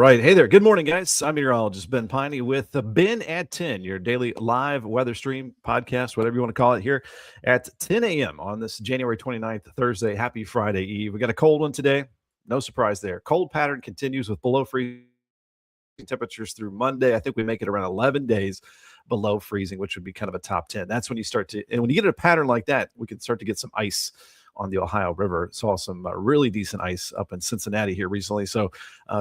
right. Hey there. Good morning, guys. I'm meteorologist Ben Peine with the Ben at 10, your daily live weather stream podcast, whatever you want to call it, here at 10 a.m. on this January 29th, Thursday. Happy Friday Eve. We got a cold one today. No surprise there. Cold pattern continues with below freezing temperatures through Monday. I think we make it around 11 days below freezing, which would be kind of a top 10. That's when you start to, and when you get a pattern like that, we can start to get some ice on the Ohio River. Saw some really decent ice up in Cincinnati here recently. So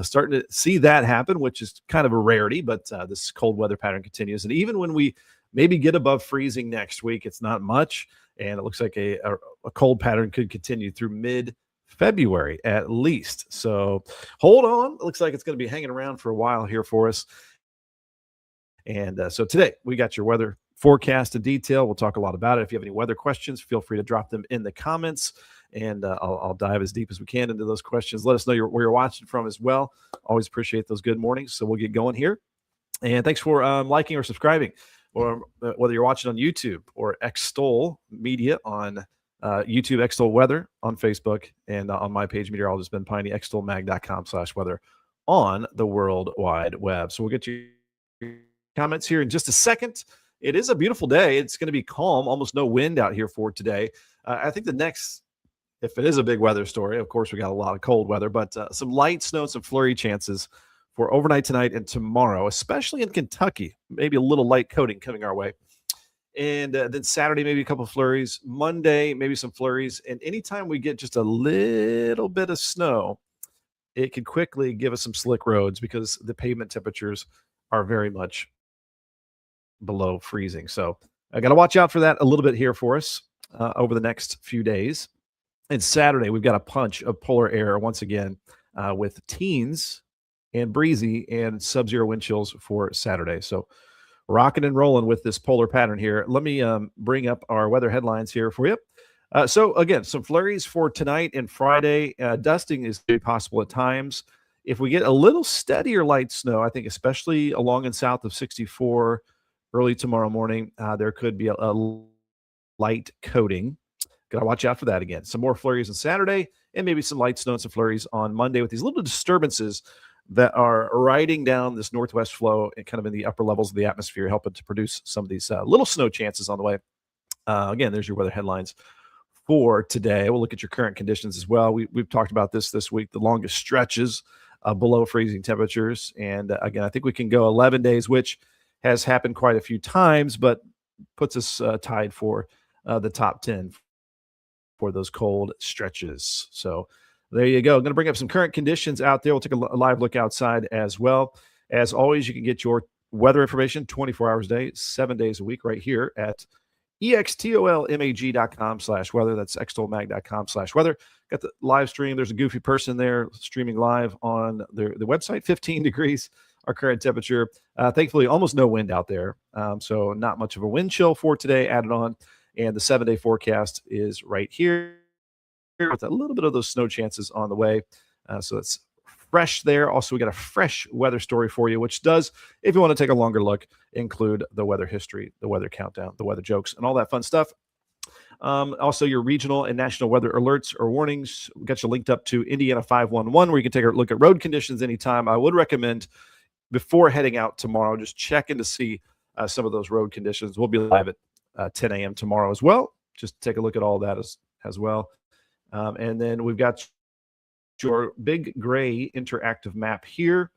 starting to see that happen, which is kind of a rarity, but this cold weather pattern continues. And even when we maybe get above freezing next week, it's not much. And it looks like a cold pattern could continue through mid-February at least. So hold on. It looks like it's going to be hanging around for a while here for us. And so today we got your weather forecast in detail. We'll talk a lot about it. If you have any weather questions, feel free to drop them in the comments, and I'll dive as deep as we can into those questions. Let us know where you're watching from as well. Always appreciate those good mornings. So we'll get going here. And thanks for liking or subscribing, or whether you're watching on YouTube or Extol Media on YouTube, Extol Weather on Facebook, and on my page, Meteorologist Ben Peine, extolmag.com/weather on the World Wide Web. So we'll get you comments here in just a second. It is a beautiful day. It's going to be calm, almost no wind out here for today. I think the next, if it is a big weather story, of course, we got a lot of cold weather, but some light snow, some flurry chances for overnight tonight and tomorrow, especially in Kentucky. Maybe a little light coating coming our way. And then Saturday, maybe a couple of flurries. Monday, maybe some flurries. And anytime we get just a little bit of snow, it could quickly give us some slick roads because the pavement temperatures are very much below freezing. So I got to watch out for that a little bit here for us over the next few days. And Saturday, we've got a punch of polar air once again with teens and breezy and sub-zero wind chills for Saturday. So rocking and rolling with this polar pattern here. Let me bring up our weather headlines here for you. So again, some flurries for tonight and Friday. Dusting is very possible at times. If we get a little steadier light snow, I think especially along and south of 64 early tomorrow morning, there could be a light coating. Got to watch out for that again. Some more flurries on Saturday, and maybe some light snow and some flurries on Monday with these little disturbances that are riding down this northwest flow and kind of in the upper levels of the atmosphere, helping to produce some of these little snow chances on the way. Again, there's your weather headlines for today. We'll look at your current conditions as well. We've talked about this week, the longest stretches below freezing temperatures. And again, I think we can go 11 days, which has happened quite a few times, but puts us tied for the top 10 for those cold stretches. So there you go. I'm going to bring up some current conditions out there. We'll take a live look outside as well. As always, you can get your weather information 24 hours a day, 7 days a week right here at extolmag.com/weather. That's extolmag.com/weather. Got the live stream. There's a goofy person there streaming live on the website. 15 degrees, our current temperature. Thankfully, almost no wind out there. So not much of a wind chill for today added on. And the 7-day forecast is right here with a little bit of those snow chances on the way. So it's fresh there. Also, we got a fresh weather story for you, which does, if you want to take a longer look, include the weather history, the weather countdown, the weather jokes, and all that fun stuff. Also, your regional and national weather alerts or warnings. We got you linked up to Indiana 511, where you can take a look at road conditions anytime. I would recommend before heading out tomorrow, just checking to see some of those road conditions. We'll be live at 10 a.m. tomorrow as well. Just take a look at all that as well. And then we've got your big gray interactive map here,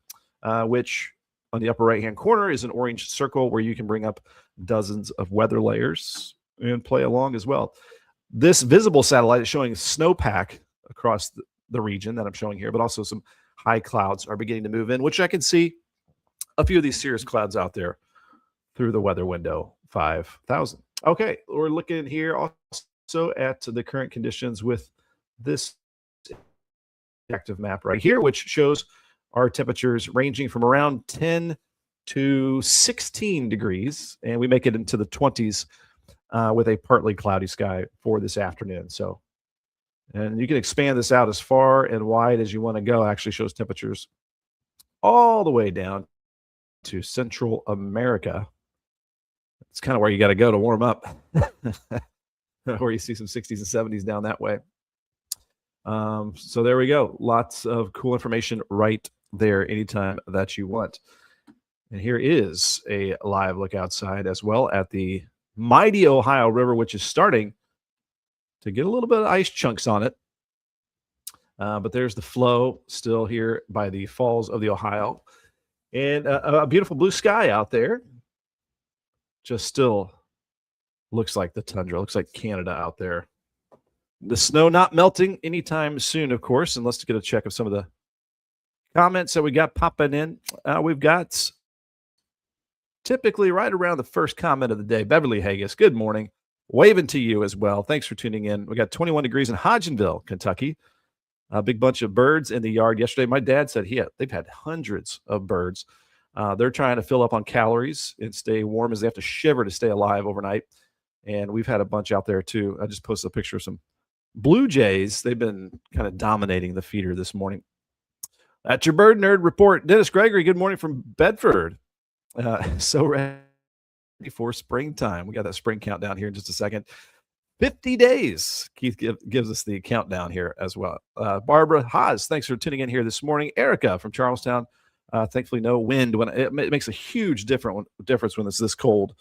which on the upper right-hand corner is an orange circle where you can bring up dozens of weather layers and play along as well. This visible satellite is showing snowpack across the region that I'm showing here, but also some high clouds are beginning to move in, which I can see a few of these cirrus clouds out there through the weather window 5000. Okay, we're looking here also at the current conditions with this active map right here, which shows our temperatures ranging from around 10 to 16 degrees, and we make it into the 20s with a partly cloudy sky for this afternoon. So, and you can expand this out as far and wide as you want to go. It actually shows temperatures all the way down to Central America. It's kind of where you got to go to warm up, where you see some 60s and 70s down that way. So there we go. Lots of cool information right there anytime that you want. And here is a live look outside as well at the mighty Ohio River, which is starting to get a little bit of ice chunks on it. But there's the flow still here by the falls of the Ohio. And a beautiful blue sky out there. Just still looks like the tundra, looks like Canada out there. The snow not melting anytime soon, of course. And let's get a check of some of the comments that we got popping in. We've got typically right around the first comment of the day. Beverly Haggis, good morning. Waving to you as well. Thanks for tuning in. We got 21 degrees in Hodgenville, Kentucky. A big bunch of birds in the yard yesterday. My dad said they've had hundreds of birds. They're trying to fill up on calories and stay warm as they have to shiver to stay alive overnight. And we've had a bunch out there too. I just posted a picture of some blue jays. They've been kind of dominating the feeder this morning. That's your bird nerd report. Dennis Gregory, good morning from Bedford. So ready for springtime. We got that spring countdown here in just a second. 50 days. Keith gives us the countdown here as well. Barbara Haas, thanks for tuning in here this morning. Erica from Charlestown, thankfully no wind. When it makes a huge difference when it's this cold,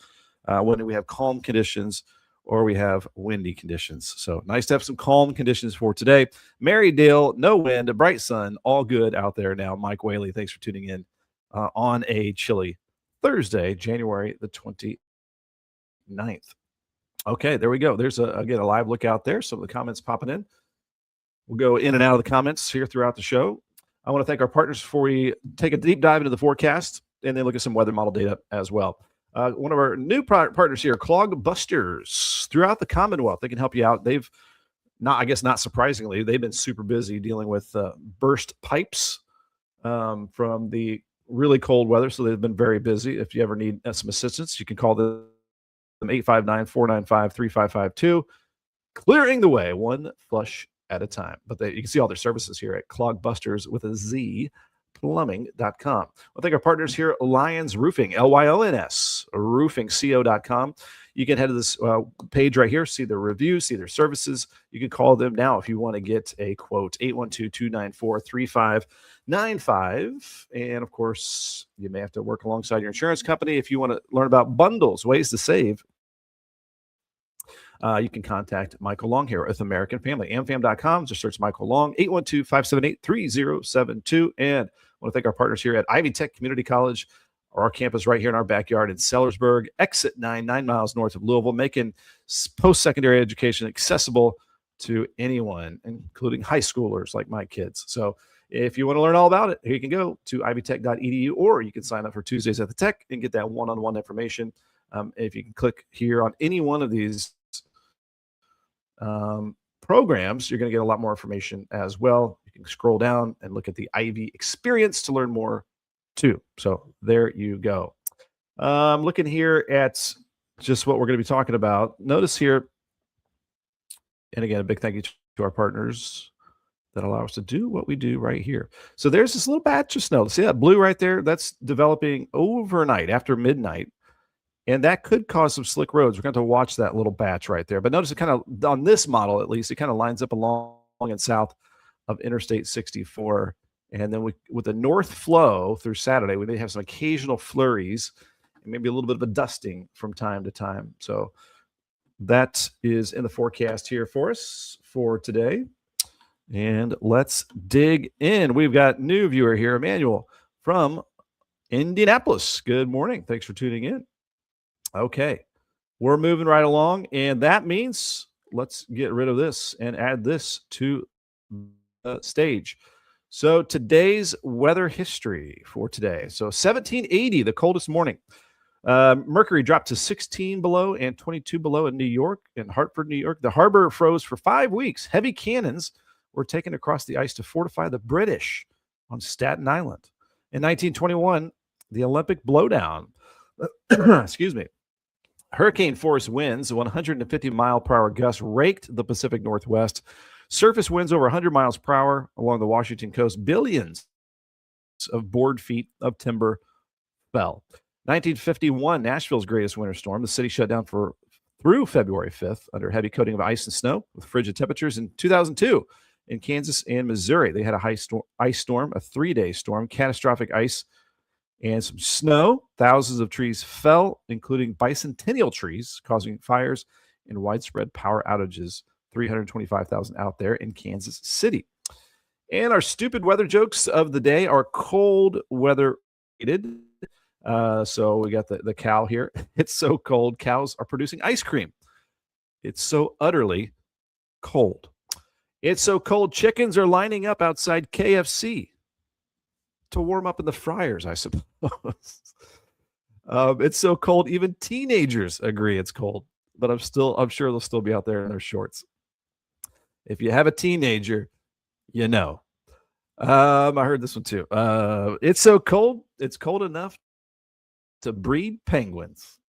when we have calm conditions or we have windy conditions. So nice to have some calm conditions for today. Marydale, no wind, a bright sun, all good out there now. Mike Whaley, thanks for tuning in on a chilly Thursday, January the 29th. Okay, there we go. There's again a live look out there. Some of the comments popping in. We'll go in and out of the comments here throughout the show. I want to thank our partners before we take a deep dive into the forecast and then look at some weather model data as well. One of our new partners here, Clogbusters, throughout the Commonwealth. They can help you out. They've not surprisingly, they've been super busy dealing with burst pipes from the really cold weather. So they've been very busy. If you ever need some assistance, you can call them 859-495-3552, clearing the way one flush at a time. But you can see all their services here at Clogbusters with a Z plumbing.com. I think our partners here, Lyons Roofing, Lyons roofingco.com. You can head to this page right here, see their reviews, see their services. You can call them now if you want to get a quote, 812-294-3595. And of course, you may have to work alongside your insurance company. If you want to learn about bundles, ways to save, you can contact Michael Long here with American Family. amfam.com. Just search Michael Long, 812-578-3072. And I want to thank our partners here at Ivy Tech Community College, our campus right here in our backyard in Sellersburg, exit 9 miles north of Louisville, making post-secondary education accessible to anyone, including high schoolers like my kids. So if you want to learn all about it, here you can go to ivytech.edu, or you can sign up for Tuesdays at the Tech and get that one-on-one information. If you can click here on any one of these programs, you're going to get a lot more information as well. You can scroll down and look at the Ivy experience to learn more too. So there you go. Looking here at just what we're going to be talking about. Notice here, and again, a big thank you to our partners that allow us to do what we do right here. So there's this little batch of snow. See that blue right there? That's developing overnight after midnight. And that could cause some slick roads. We're going to watch that little batch right there. But notice it kind of, on this model at least, it kind of lines up along and south of Interstate 64. And then with the north flow through Saturday, we may have some occasional flurries and maybe a little bit of a dusting from time to time. So that is in the forecast here for us for today. And let's dig in. We've got new viewer here, Emmanuel from Indianapolis. Good morning. Thanks for tuning in. Okay, we're moving right along, and that means let's get rid of this and add this to the stage. So today's weather history for today. So 1780, the coldest morning. Mercury dropped to 16 below and 22 below in New York, in Hartford, New York. The harbor froze for 5 weeks. Heavy cannons were taken across the ice to fortify the British on Staten Island. In 1921, the Olympic blowdown, excuse me, hurricane force winds, 150-mile-per-hour gusts raked the Pacific Northwest. Surface winds over 100 miles per hour along the Washington coast. Billions of board feet of timber fell. 1951, Nashville's greatest winter storm. The city shut down through February 5th under heavy coating of ice and snow with frigid temperatures. In 2002, in Kansas and Missouri. They had a ice storm, a 3-day storm, catastrophic ice and some snow. Thousands of trees fell, including bicentennial trees, causing fires and widespread power outages. 325,000 out there in Kansas City. And our stupid weather jokes of the day are cold weather related. So we got the cow here. It's so cold, cows are producing ice cream. It's so utterly cold. It's so cold, chickens are lining up outside KFC to warm up in the fryers, I suppose. It's so cold, even teenagers agree it's cold. But I'm sure they'll still be out there in their shorts. If you have a teenager, you know. I heard this one too. It's so cold, it's cold enough to breed penguins.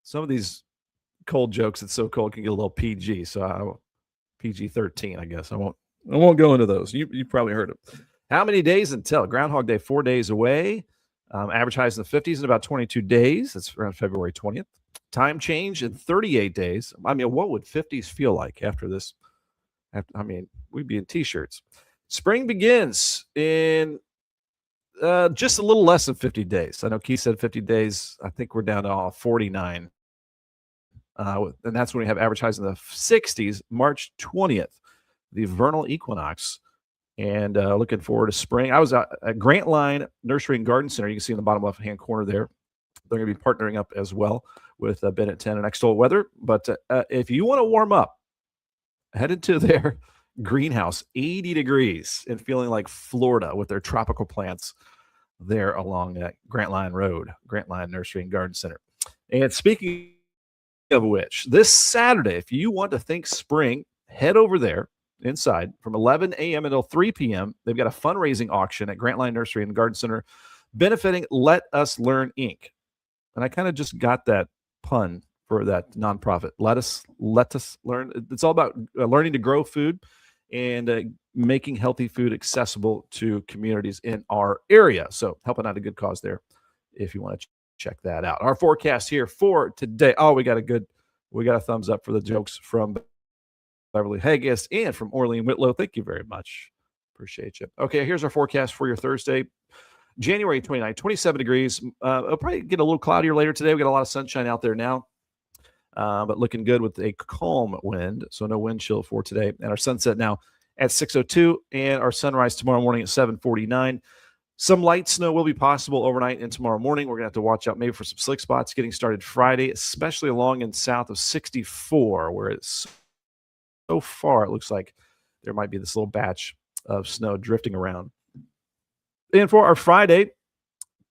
Some of these cold jokes, it's so cold, can get a little PG. So PG-13, I guess. I won't go into those. You probably heard them. How many days until Groundhog Day? 4 days away. Average highs in the 50s in about 22 days. That's around February 20th. Time change in 38 days. I mean, what would 50s feel like after this? We'd be in T-shirts. Spring begins in just a little less than 50 days. I know Keith said 50 days. I think we're down to 49. And that's when we have average highs in the 60s, March 20th, the vernal equinox. And looking forward to spring. I was at Grantline Nursery and Garden Center. You can see in the bottom left-hand corner there. They're going to be partnering up as well with Ben at 10 and Extol Weather. But if you want to warm up, head into their greenhouse, 80 degrees, and feeling like Florida with their tropical plants there along that Grantline Road, Grantline Nursery and Garden Center. And speaking of which, this Saturday, if you want to think spring, head over there inside from 11 a.m. until 3 p.m. They've got a fundraising auction at Grantline Nursery and Garden Center benefiting Let Us Learn Inc. And I kind of just got that pun for that nonprofit. Let us learn. It's all about learning to grow food and making healthy food accessible to communities in our area. So helping out a good cause there if you want to check that out. Our forecast here for today. Oh, we got a thumbs up for the jokes from Beverly Haggis and from Orlean Whitlow. Thank you very much. Appreciate you. Okay, here's our forecast for your Thursday, January 29, 27 degrees. It'll probably get a little cloudier later today. We got a lot of sunshine out there now, but looking good with a calm wind, so no wind chill for today. And our sunset now at 6:02, and our sunrise tomorrow morning at 7:49. Some light snow will be possible overnight and tomorrow morning. We're going to have to watch out maybe for some slick spots getting started Friday, especially along and south of 64, where it's so far it looks like there might be this little batch of snow drifting around. And for our Friday,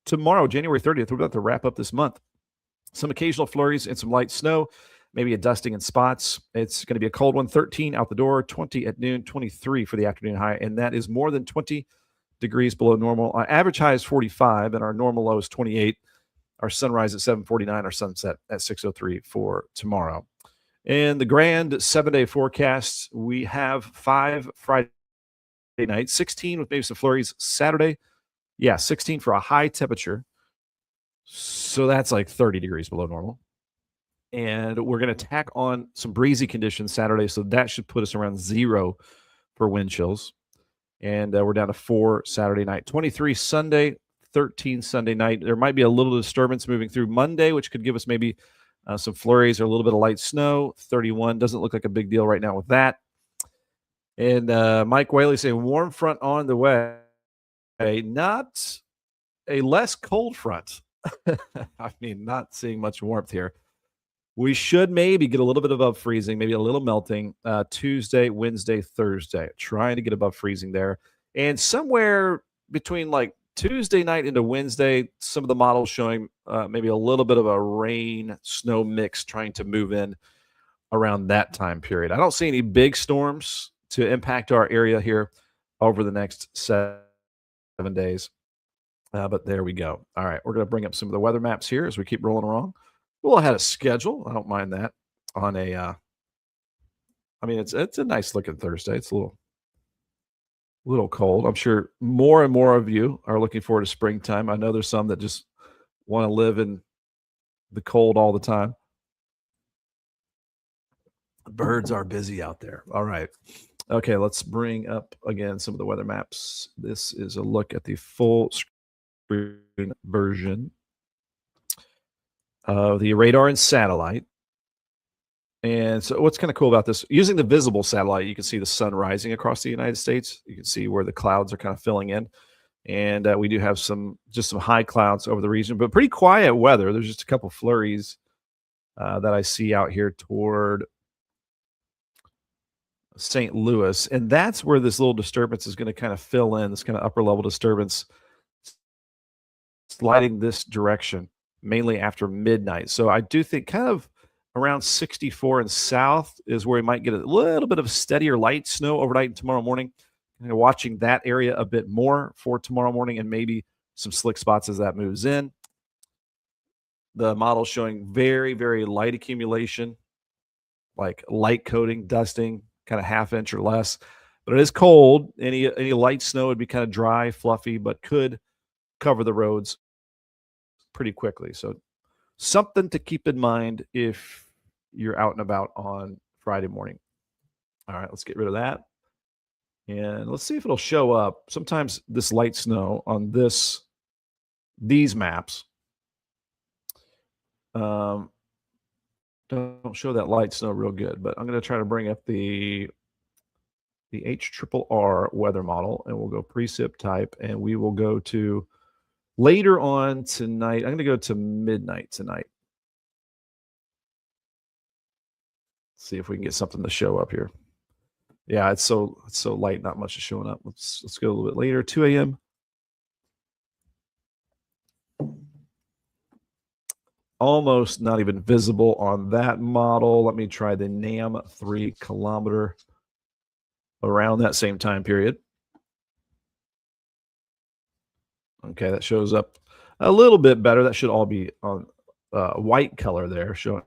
tomorrow, January 30th, we're about to wrap up this month. Some occasional flurries and some light snow, maybe a dusting in spots. It's going to be a cold one, 13 out the door, 20 at noon, 23 for the afternoon high, and that is more than 20 degrees below normal. Our average high is 45, and our normal low is 28. Our sunrise at 7:49, our sunset at 6:03 for tomorrow. And the grand 7-day forecast, we have 5 Friday nights, 16 with maybe some flurries Saturday. Yeah, 16 for a high temperature. So that's like 30 degrees below normal. And we're going to tack on some breezy conditions Saturday, so that should put us around 0 for wind chills. And we're down to 4 Saturday night, 23 Sunday, 13 Sunday night. There might be a little disturbance moving through Monday, which could give us maybe some flurries or a little bit of light snow. 31 doesn't look like a big deal right now with that. And Mike Whaley saying warm front on the way, not a less cold front. I mean, not seeing much warmth here. We should maybe get a little bit above freezing, maybe a little melting Tuesday, Wednesday, Thursday. Trying to get above freezing there. And somewhere between like Tuesday night into Wednesday, some of the models showing maybe a little bit of a rain snow mix trying to move in around that time period. I don't see any big storms to impact our area here over the next 7 days. But there we go. All right, we're going to bring up some of the weather maps here as we keep rolling along. We'll ahead of schedule. I don't mind that on a it's a nice looking Thursday. It's a little cold. I'm sure more and more of you are looking forward to springtime. I know there's some that just want to live in the cold all the time. Birds are busy out there. All right. Okay, let's bring up again some of the weather maps. This is a look at the full screen version of the radar and satellite. And so, what's kind of cool about this, using the visible satellite, you can see the sun rising across the United States. You can see where the clouds are kind of filling in. And we do have some high clouds over the region, but pretty quiet weather. There's just a couple flurries that I see out here toward St. Louis, and that's where this little disturbance is going to kind of fill in. This kind of upper level disturbance sliding this direction, mainly after midnight. So I do think kind of around 64 and south is where we might get a little bit of steadier light snow overnight and tomorrow morning. Watching that area a bit more for tomorrow morning, and maybe some slick spots as that moves in. The model showing very, very light accumulation, like light coating, dusting, kind of half inch or less. But it is cold. Any light snow would be kind of dry, fluffy, but could cover the roads pretty quickly. So something to keep in mind if you're out and about on Friday morning. All right, let's get rid of that. And let's see if it'll show up. Sometimes this light snow on these maps don't show that light snow real good, but I'm going to try to bring up the HRRR weather model, and we'll go precip type, and we will go to later on tonight. I'm going to go to midnight tonight. See if we can get something to show up here. Yeah, it's so light, not much is showing up. Let's go a little bit later, 2 a.m. Almost not even visible on that model. Let me try the NAM 3 kilometer around that same time period. Okay, that shows up a little bit better. That should all be on white color there, showing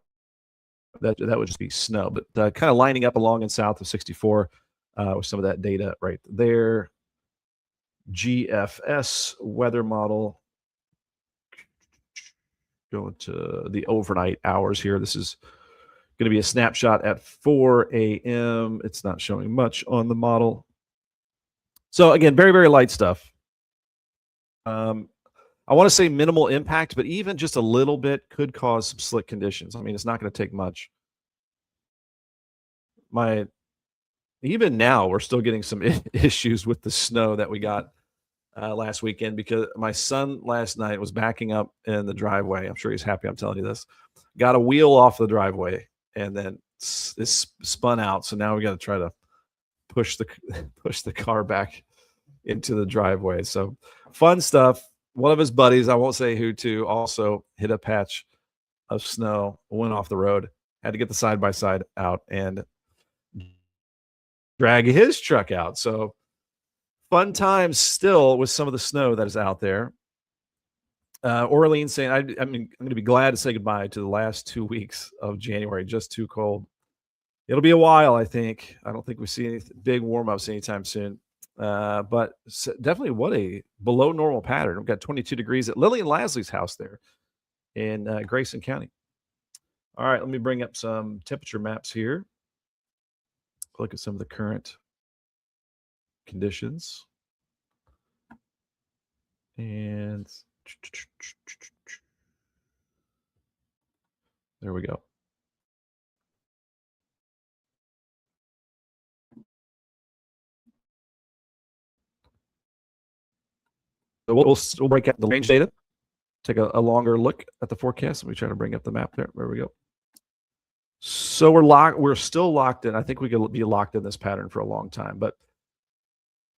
that would just be snow, but kind of lining up along and south of 64 with some of that data right there. GFS weather model. Going to the overnight hours here. This is going to be a snapshot at 4 a.m. It's not showing much on the model. So again, very, very light stuff. I want to say minimal impact, but even just a little bit could cause some slick conditions. I mean, it's not going to take much. Even now, we're still getting some issues with the snow that we got last weekend, because my son last night was backing up in the driveway. I'm sure he's happy I'm telling you this. Got a wheel off the driveway and then it's spun out. So now we got to try to push the car back into the driveway. So fun stuff. One of his buddies, I won't say who to, also hit a patch of snow, went off the road, had to get the side by side out and drag his truck out. So fun times still with some of the snow that is out there. Orleans saying, I'm going to be glad to say goodbye to the last 2 weeks of January. Just too cold. It'll be a while, I think. I don't think we see any big warm-ups anytime soon. But definitely what a below normal pattern. We've got 22 degrees at Lily and Lasley's house there in Grayson County. All right, let me bring up some temperature maps here. Look at some of the current conditions. And there we go. So we'll break out the range data, take a longer look at the forecast. Let me try to bring up the map there. There we go. So we're still locked in. I think we could be locked in this pattern for a long time, but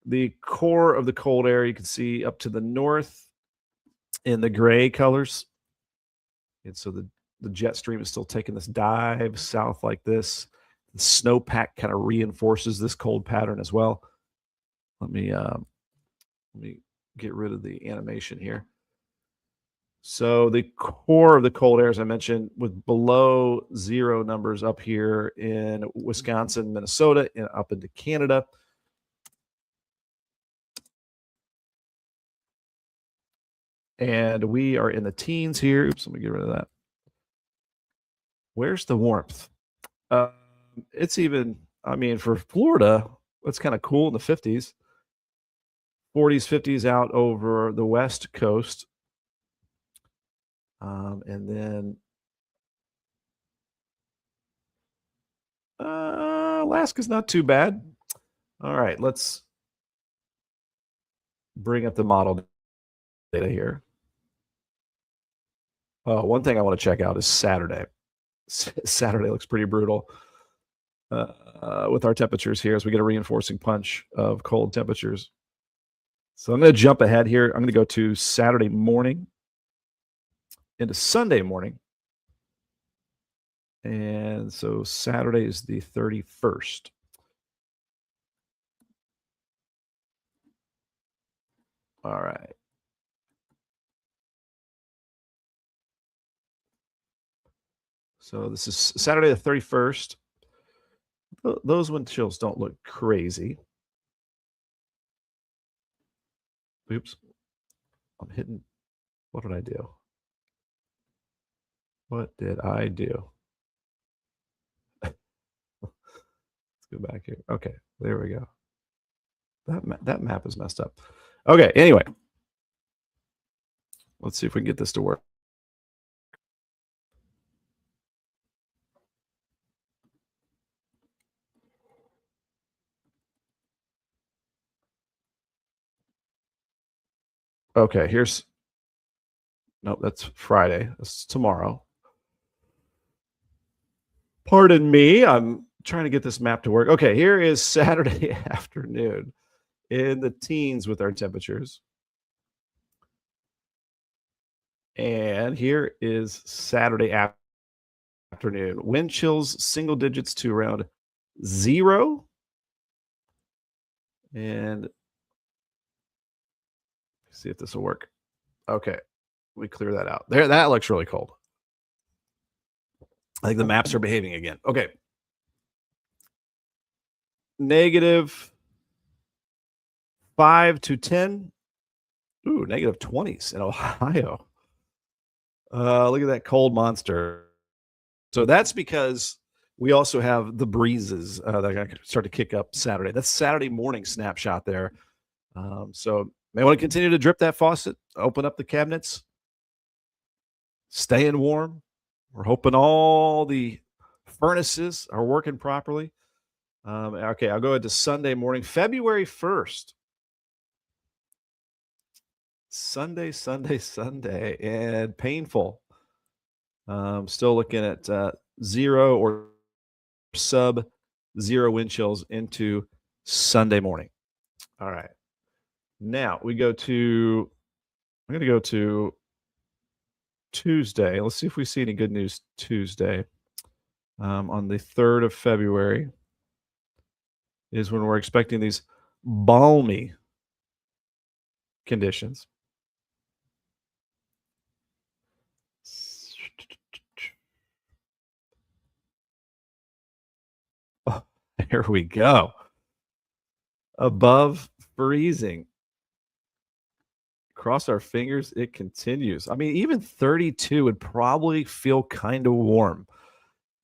the core of the cold air you can see up to the north in the gray colors. And so the jet stream is still taking this dive south like this. The snowpack kind of reinforces this cold pattern as well. Let me get rid of the animation here. So the core of the cold air, as I mentioned, with below zero numbers up here in Wisconsin, Minnesota, and up into Canada. And we are in the teens here. Oops, let me get rid of that. Where's the warmth? It's even, I mean, for Florida, It's kind of cool in the 50s, 40s, 50s out over the West Coast. And then Alaska's not too bad. All right, let's bring up the model data here. One thing I want to check out is Saturday. Saturday looks pretty brutal with our temperatures here as we get a reinforcing punch of cold temperatures. So I'm going to jump ahead here. I'm going to go to Saturday morning into Sunday morning. And so Saturday is the 31st. All right. So this is Saturday the 31st. Those wind chills don't look crazy. Oops. I'm hitting. What did I do? What did I do? Let's go back here. Okay, there we go. That map is messed up. Okay, anyway. Let's see if we can get this to work. Okay, here's. Nope, that's Friday. That's tomorrow. Pardon me. I'm trying to get this map to work. Okay, here is Saturday afternoon in the teens with our temperatures. And here is Saturday afternoon. Wind chills single digits to around 0. And see if this will work. Okay, we clear that out. There, that looks really cold. I think the maps are behaving again. Okay. -5 to 10. Ooh, -20s in Ohio. Look at that cold monster. So that's because we also have the breezes that are going to start to kick up Saturday. That's Saturday morning snapshot there. So may want to continue to drip that faucet, open up the cabinets, staying warm. We're hoping all the furnaces are working properly. Okay, I'll go into Sunday morning, February 1st. Sunday, and painful. Still looking at 0 or sub-0 wind chills into Sunday morning. All right. Now I'm going to go to Tuesday. Let's see if we see any good news Tuesday. On the 3rd of February is when we're expecting these balmy conditions. Oh, here we go. Above freezing. Cross our fingers, it continues. I mean, even 32 would probably feel kind of warm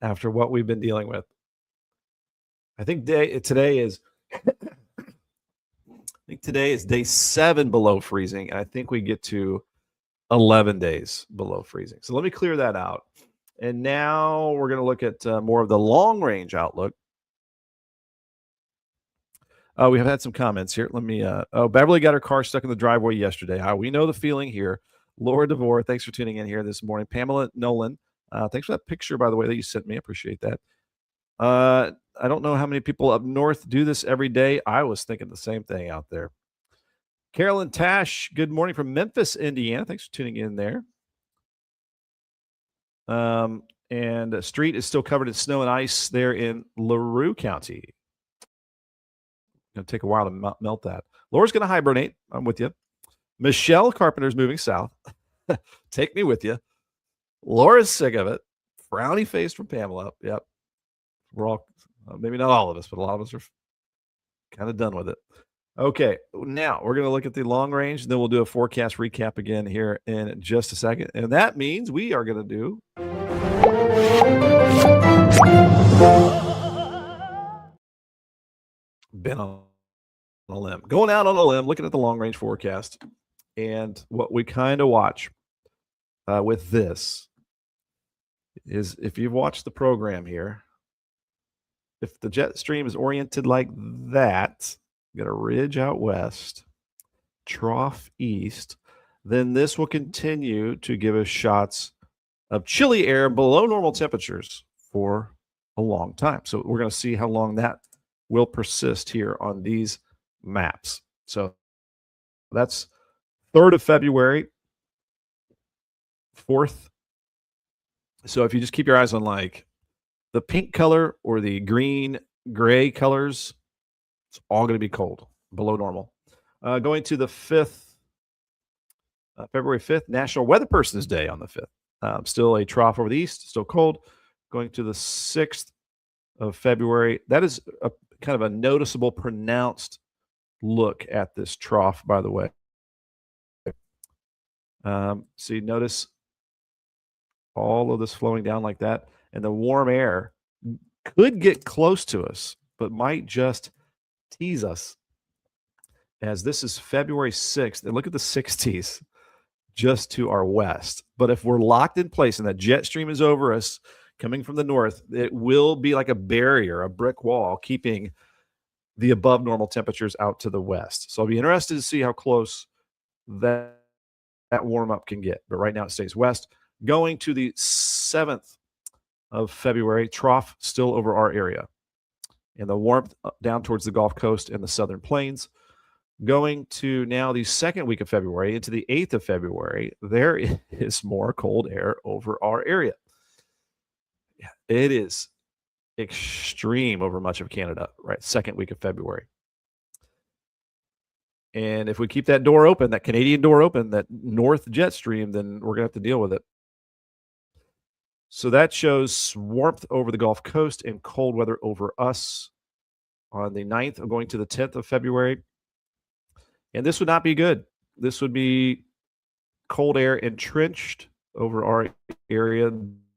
after what we've been dealing with. I think today is day 7 below freezing, and I think we get to 11 days below freezing. So let me clear that out. And now we're going to look at more of the long range outlook. We have had some comments here. Let me. Beverly got her car stuck in the driveway yesterday. We know the feeling here. Laura DeVore, thanks for tuning in here this morning. Pamela Nolan, thanks for that picture, by the way, that you sent me. I appreciate that. I don't know how many people up north do this every day. I was thinking the same thing out there. Carolyn Tash, good morning from Memphis, Indiana. Thanks for tuning in there. And the street is still covered in snow and ice there in LaRue County. Going to take a while to melt that. Laura's going to hibernate. I'm with you. Michelle Carpenter's moving south. Take me with you. Laura's sick of it. Frowny face from Pamela. Yep. We're all, maybe not all of us, but a lot of us are kind of done with it. Okay. Now we're going to look at the long range, and then we'll do a forecast recap again here in just a second. And that means we are going to do been on a limb, going out on a limb, looking at the long range forecast, and what we kind of watch with this is if you've watched the program here, if the jet stream is oriented like that, got a ridge out west, trough east, then this will continue to give us shots of chilly air below normal temperatures for a long time. So we're going to see how long that will persist here on these maps. So that's 3rd of February, 4th. So if you just keep your eyes on like the pink color or the green gray colors, it's all going to be cold, below normal. Going to the 5th, February 5th, National Weather Person's Day on the 5th. Still a trough over the east, still cold. Going to the 6th of February, that is a kind of a noticeable, pronounced look at this trough, by the way. So you notice all of this flowing down like that, and the warm air could get close to us, but might just tease us. As this is February 6th, and look at the 60s just to our west. But if we're locked in place and that jet stream is over us coming from the north, it will be like a barrier, a brick wall, keeping the above normal temperatures out to the west. So I'll be interested to see how close that warm up can get. But right now it stays west. Going to the 7th of February, trough still over our area. And the warmth down towards the Gulf Coast and the southern plains. Going to now the 2nd week of February into the 8th of February, there is more cold air over our area. It is extreme over much of Canada, right? 2nd week of February. And if we keep that door open, that Canadian door open, that north jet stream, then we're going to have to deal with it. So that shows warmth over the Gulf Coast and cold weather over us on the 9th. I'm going to the 10th of February. And this would not be good. This would be cold air entrenched over our area.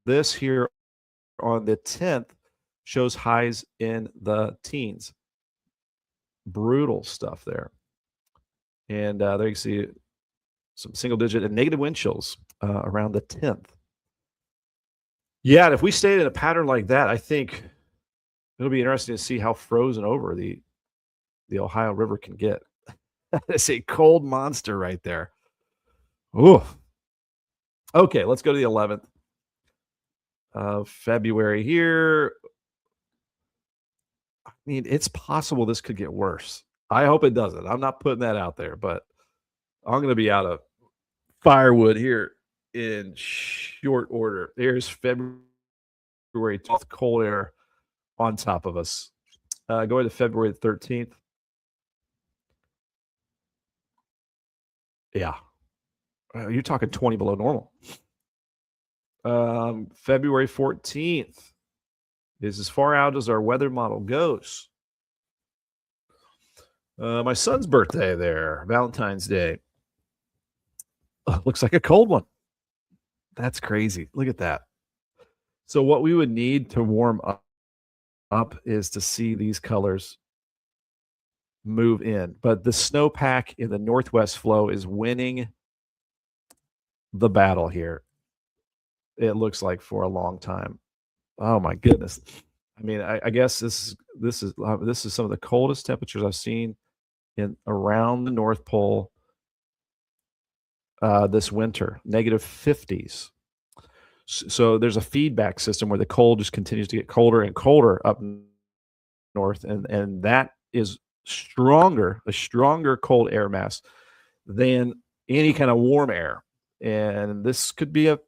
This here on the 10th shows highs in the teens. Brutal stuff there. And there you can see some single digit and negative wind chills around the 10th. Yeah, and if we stayed in a pattern like that, I think it'll be interesting to see how frozen over the Ohio River can get. It's a cold monster right there. Ooh. Okay, let's go to the 11th of February here. I mean, it's possible this could get worse. I hope it doesn't. I'm not putting that out there, but I'm going to be out of firewood here in short order. There's February 12th, cold air on top of us. Going to February 13th. Yeah. You're talking 20 below normal. February 14th is as far out as our weather model goes. My son's birthday there, Valentine's Day. Looks like a cold one. That's crazy. Look at that. So what we would need to warm up is to see these colors move in. But the snowpack in the northwest flow is winning the battle here. It looks like for a long time. Oh my goodness. I mean, I guess this is some of the coldest temperatures I've seen in around the North Pole this winter, negative 50s. So there's a feedback system where the cold just continues to get colder and colder up north, and that is a stronger cold air mass than any kind of warm air. And this could be a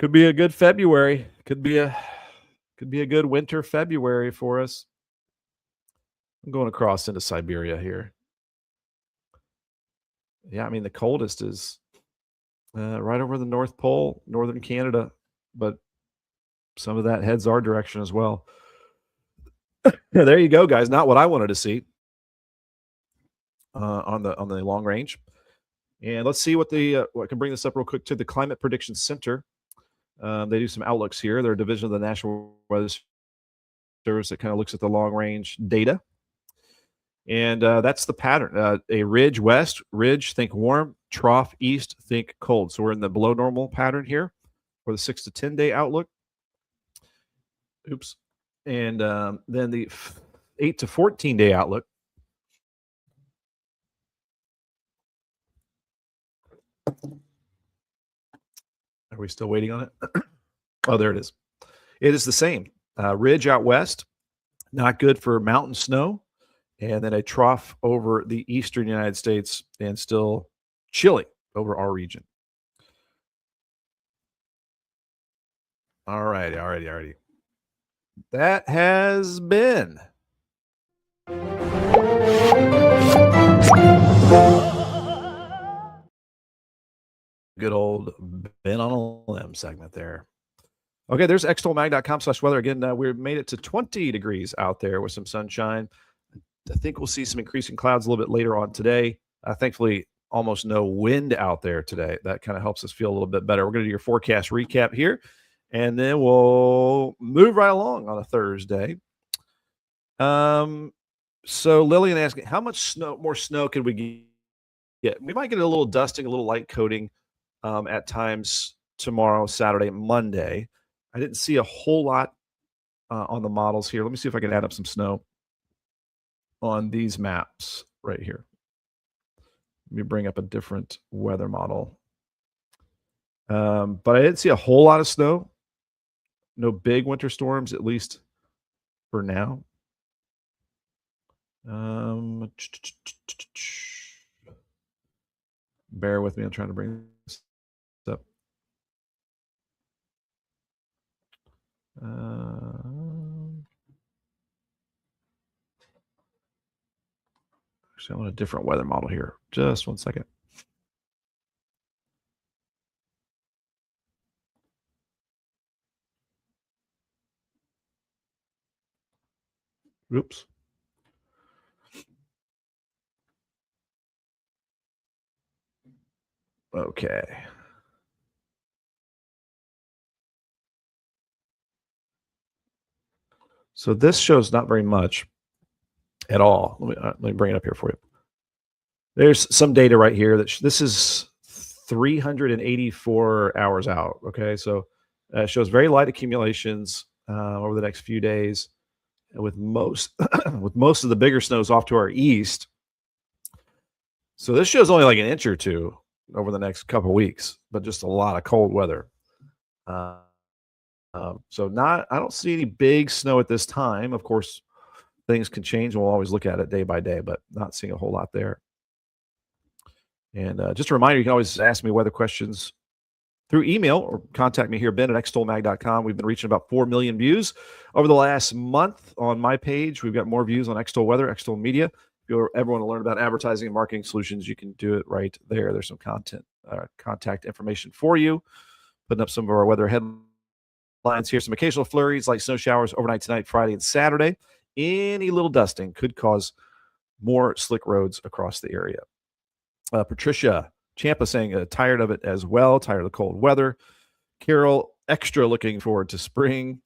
good February. Could be a good winter February for us. I'm going across into Siberia here. Yeah, I mean the coldest is right over the North Pole, northern Canada, but some of that heads our direction as well. There you go, guys. Not what I wanted to see on the long range. And let's see what I can bring this up real quick to the Climate Prediction Center. They do some outlooks here. They're a division of the National Weather Service that kind of looks at the long range data. And that's the pattern. A ridge west, ridge, think warm, trough east, think cold. So we're in the below normal pattern here for the 6 to 10 day outlook. Oops. And then the 8 to 14 day outlook. Are we still waiting on it? Oh, there it is. It is the same. Ridge out west, not good for mountain snow. And then a trough over the eastern United States and still chilly over our region. All righty, all righty, all righty. That has been good old Ben on a limb segment there. Okay, there's extolmag.com/weather. Again, we made it to 20 degrees out there with some sunshine. I think we'll see some increasing clouds a little bit later on today. Thankfully, almost no wind out there today. That kind of helps us feel a little bit better. We're going to do your forecast recap here, and then we'll move right along on a Thursday. So Lillian asking, how much more snow could we get? We might get a little dusting, a little light coating at times tomorrow, Saturday, Monday. I didn't see a whole lot on the models here. Let me see if I can add up some snow on these maps right here. Let me bring up a different weather model. But I didn't see a whole lot of snow. No big winter storms, at least for now. Bear with me. I'm trying to bring this up. Actually, I want a different weather model here. Just one second. Oops. Okay. So this shows not very much at all. Let me bring it up here for you. There's some data right here that this is 384 hours out. Okay, so it shows very light accumulations over the next few days, and with most with most of the bigger snows off to our east. So this shows only like an inch or two over the next couple of weeks, but just a lot of cold weather. So I don't see any big snow at this time. Of course, things can change, and we'll always look at it day by day, but not seeing a whole lot there. And just a reminder, you can always ask me weather questions through email or contact me here, Ben at extolmag.com. We've been reaching about 4 million views over the last month on my page. We've got more views on Extol Weather, Extol Media. If you ever want to learn about advertising and marketing solutions, you can do it right there. There's some contact information for you. Putting up some of our weather headlines here. Some occasional flurries like snow showers overnight tonight, Friday, and Saturday. Any little dusting could cause more slick roads across the area. Patricia Champa saying tired of it as well, tired of the cold weather. Carol, extra looking forward to spring.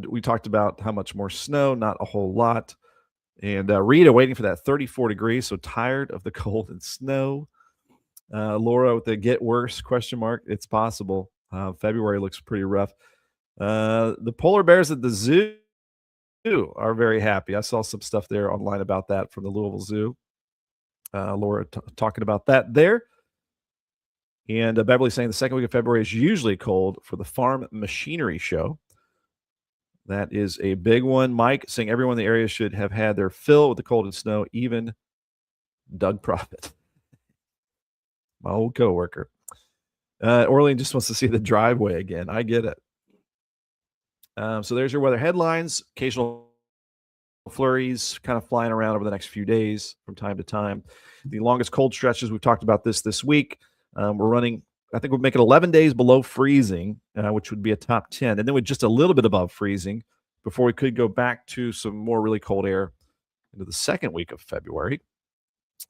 We talked about how much more snow, not a whole lot. And Rita waiting for that 34 degrees, so tired of the cold and snow. Laura with the get worse question mark. It's possible. February looks pretty rough. The polar bears at the zoo are very happy. I saw some stuff there online about that from the Louisville Zoo. Laura talking about that there. And Beverly saying the second week of February is usually cold for the farm machinery show. That is a big one. Mike saying everyone in the area should have had their fill with the cold and snow, even Doug Profit, my old coworker. Orlean just wants to see the driveway again. I get it. So there's your weather headlines. Occasional flurries kind of flying around over the next few days from time to time. The longest cold stretches, we've talked about this week. We're running, I think we'll make it 11 days below freezing, which would be a top 10. And then with just a little bit above freezing before we could go back to some more really cold air into the second week of February.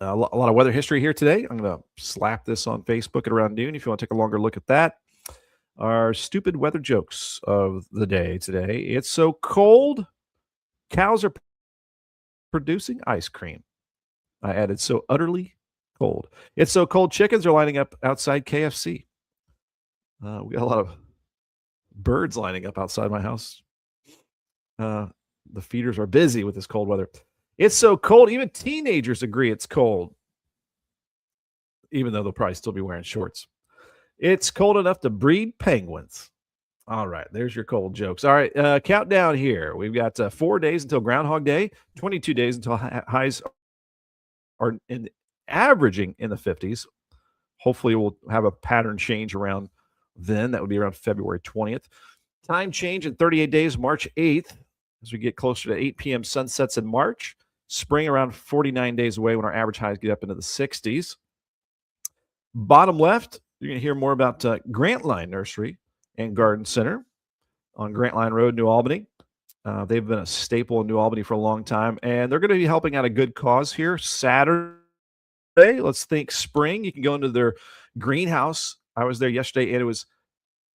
A lot of weather history here today. I'm going to slap this on Facebook at around noon if you want to take a longer look at that. Our stupid weather jokes of the day today. It's so cold, cows are producing ice cream. I added so utterly cold. It's so cold, chickens are lining up outside KFC. We got a lot of birds lining up outside my house. Uh, the feeders are busy with this cold weather. It's so cold, even teenagers agree it's cold, even though they'll probably still be wearing shorts. It's cold enough to breed penguins. All right, there's your cold jokes. All right, countdown here. We've got 4 days until Groundhog Day, 22 days until highs are averaging in the 50s. Hopefully, we'll have a pattern change around then. That would be around February 20th. Time change in 38 days, March 8th, as we get closer to 8 p.m. sunsets in March. Spring around 49 days away when our average highs get up into the 60s. Bottom left, you're going to hear more about Grantline Nursery and Garden Center on Grantline Road, New Albany. They've been a staple in New Albany for a long time, and they're going to be helping out a good cause here Saturday. Let's think spring. You can go into their greenhouse. I was there yesterday, and it was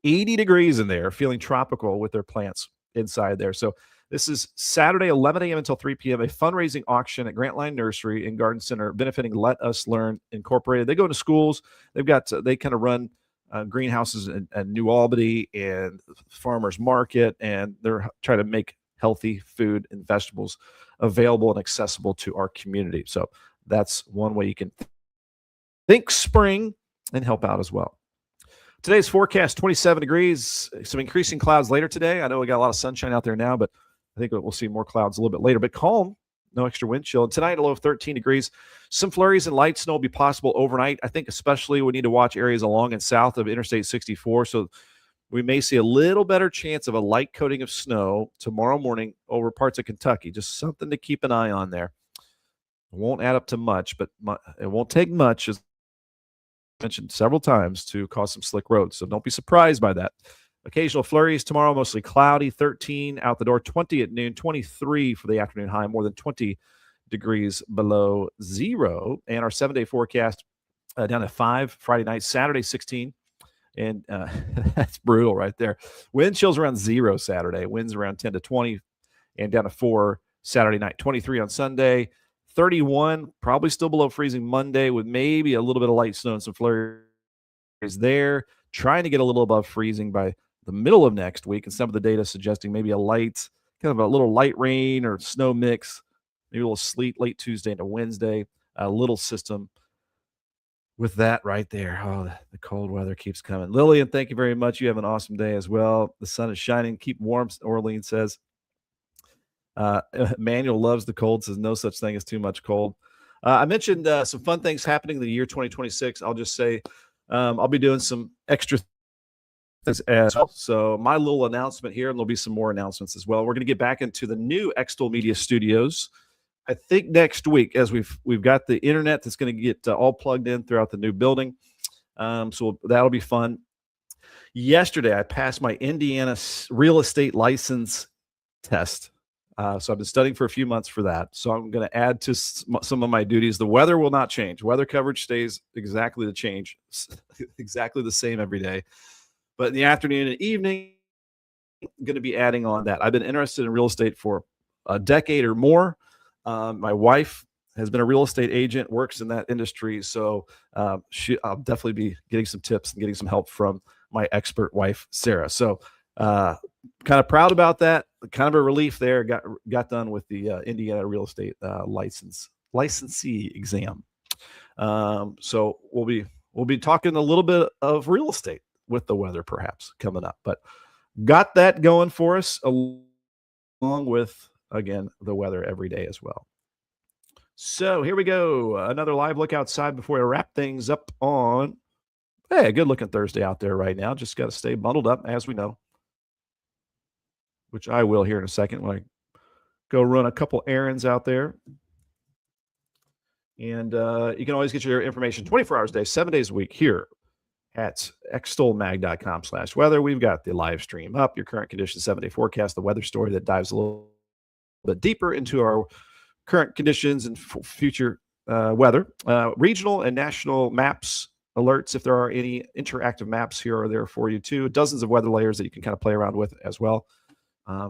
80 degrees in there, feeling tropical with their plants inside there. So this is Saturday, 11 a.m. until 3 p.m., a fundraising auction at Grantline Nursery and Garden Center benefiting Let Us Learn Incorporated. They go to schools. They kind of run greenhouses in New Albany and farmers market, and they're trying to make healthy food and vegetables available and accessible to our community. So that's one way you can think spring and help out as well. Today's forecast, 27 degrees, some increasing clouds later today. I know we got a lot of sunshine out there now, but I think we'll see more clouds a little bit later, but calm, no extra wind chill. Tonight, a low of 13 degrees. Some flurries and light snow will be possible overnight. I think especially we need to watch areas along and south of Interstate 64. So we may see a little better chance of a light coating of snow tomorrow morning over parts of Kentucky. Just something to keep an eye on there. It won't add up to much, but it won't take much, as mentioned several times, to cause some slick roads. So don't be surprised by that. Occasional flurries tomorrow, mostly cloudy, 13 out the door, 20 at noon, 23 for the afternoon high, more than 20 degrees below zero. And our 7-day forecast down to 5 Friday night, Saturday 16. And that's brutal right there. Wind chills around 0 Saturday, winds around 10 to 20, and down to 4 Saturday night, 23 on Sunday, 31, probably still below freezing Monday with maybe a little bit of light snow and some flurries there. Trying to get a little above freezing by the middle of next week, and some of the data suggesting maybe a light, kind of a little light rain or snow mix, maybe a little sleet late Tuesday into Wednesday, a little system with that right there. Oh, the cold weather keeps coming. Lillian, thank you very much. You have an awesome day as well. The sun is shining. Keep warm, Orlean says. Manuel loves the cold, says no such thing as too much cold. I mentioned some fun things happening in the year 2026. I'll just say I'll be doing some extra things as well. So my little announcement here, and there'll be some more announcements as well. We're going to get back into the new Extol Media Studios, I think next week, as we've got the internet that's going to get all plugged in throughout the new building. So that'll be fun. Yesterday, I passed my Indiana real estate license test. So I've been studying for a few months for that. So I'm going to add to some of my duties. The weather will not change. Weather coverage stays exactly the same every day. But in the afternoon and evening, I'm going to be adding on that. I've been interested in real estate for a decade or more. My wife has been a real estate agent, works in that industry. So I'll definitely be getting some tips and getting some help from my expert wife, Sarah. So kind of proud about that. Kind of a relief there. Got done with the Indiana real estate licensee exam. So we'll be talking a little bit of real estate with the weather perhaps coming up, but got that going for us along with, again, the weather every day as well. So here we go. Another live look outside before I wrap things up on, hey, a good looking Thursday out there right now. Just got to stay bundled up, as we know, which I will here in a second when I go run a couple errands out there. And you can always get your information 24 hours a day, 7 days a week here at extolmag.com/weather. We've got the live stream up, your current conditions, 7-day forecast, the weather story that dives a little bit deeper into our current conditions and future weather, regional and national maps, alerts, if there are any interactive maps here or there for you too, dozens of weather layers that you can kind of play around with as well.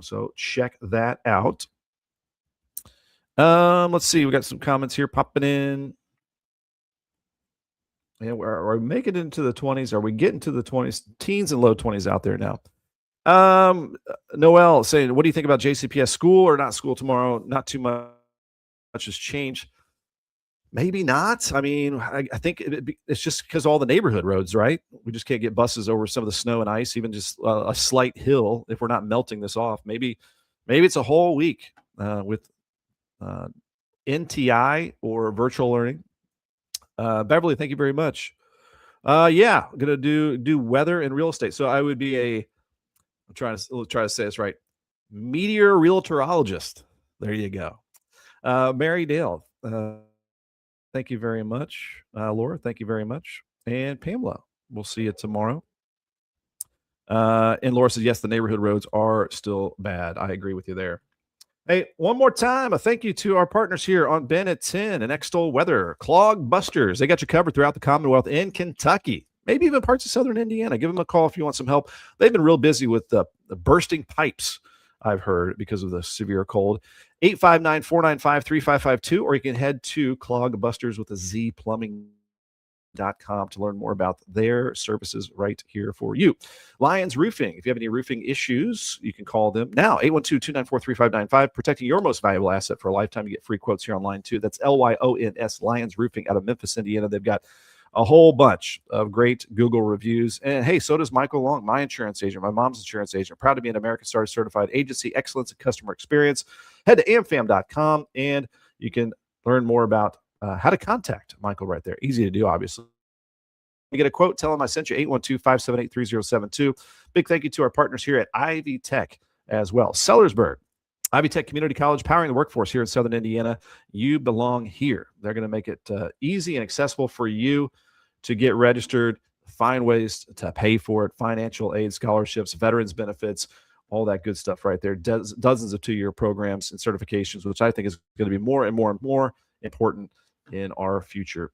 So check that out. Let's see. We got some comments here popping in. Yeah, are we making it into the 20s? Are we getting to the 20s? Teens and low 20s out there now. Noel saying, what do you think about JCPS school or not school tomorrow? Not too much has changed. Maybe not. I mean, I think it's just because all the neighborhood roads, right? We just can't get buses over some of the snow and ice, even just a slight hill. If we're not melting this off, maybe it's a whole week with uh, NTI or virtual learning. Beverly, thank you very much. Yeah, gonna do weather and real estate. So I would be I'm try to say this right. Meteorologist. There you go. Mary Dale, thank you very much. Laura, thank you very much. And Pamela, we'll see you tomorrow. And Laura says, yes, the neighborhood roads are still bad. I agree with you there. Hey, one more time, a thank you to our partners here on Ben at 10 and Extol Weather, Clog Busters. They got you covered throughout the Commonwealth and Kentucky, maybe even parts of southern Indiana. Give them a call if you want some help. They've been real busy with the bursting pipes, I've heard, because of the severe cold. 859-495-3552, or you can head to Clog Busters with a Z Plumbing.com to learn more about their services right here for you. Lions Roofing. If you have any roofing issues, you can call them now. 812-294-3595. Protecting your most valuable asset for a lifetime. You get free quotes here online too. That's LYONS, Lions Roofing out of Memphis, Indiana. They've got a whole bunch of great Google reviews. And hey, so does Michael Long, my insurance agent, my mom's insurance agent. Proud to be an American Star certified agency, excellence in customer experience. Head to amfam.com and you can learn more about how to contact Michael right there. Easy to do, obviously. You get a quote, tell them I sent you. 812-578-3072. Big thank you to our partners here at Ivy Tech as well. Sellersburg, Ivy Tech Community College, powering the workforce here in Southern Indiana. You belong here. They're going to make it easy and accessible for you to get registered, find ways to pay for it, financial aid, scholarships, veterans benefits, all that good stuff right there. Dozens of two-year programs and certifications, which I think is going to be more and more and more important in our future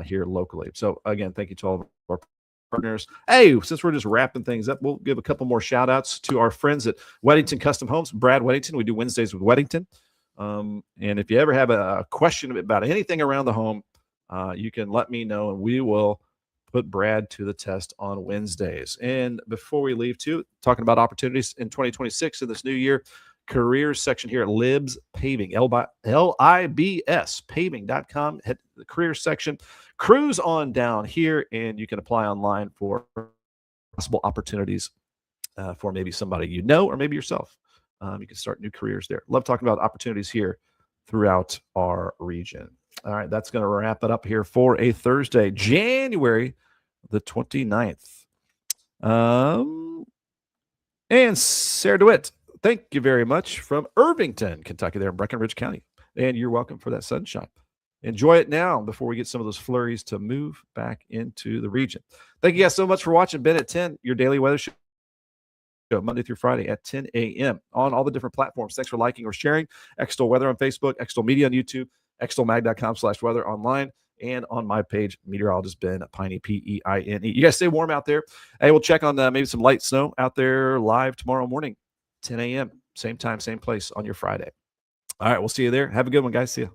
here locally. So again, thank you to all of our partners. Hey, since we're just wrapping things up, we'll give a couple more shout outs to our friends at Weddington Custom Homes. Brad Weddington. We do Wednesdays with Weddington. And if you ever have a question about anything around the home, you can let me know and we will put Brad to the test on Wednesdays. And before we leave too, talking about opportunities in 2026 in this new year, careers section here at Libs Paving, LIBS paving.com. Hit the careers section, cruise on down here, and you can apply online for possible opportunities for maybe somebody you know or maybe yourself. You can start new careers there. Love talking about opportunities here throughout our region. All right, that's going to wrap it up here for a Thursday, January the 29th. And Sarah DeWitt, thank you very much from Irvington, Kentucky, there in Breckenridge County. And you're welcome for that sunshine. Enjoy it now before we get some of those flurries to move back into the region. Thank you guys so much for watching Ben at 10, your daily weather show, Monday through Friday at 10 a.m. on all the different platforms. Thanks for liking or sharing. Extol Weather on Facebook, Extol Media on YouTube, extolmag.com/weather online, and on my page, Meteorologist Ben Peine, Peine. You guys stay warm out there. Hey, we'll check on maybe some light snow out there live tomorrow morning, 10 a.m. Same time, same place on your Friday. All right, we'll see you there. Have a good one, guys. See you.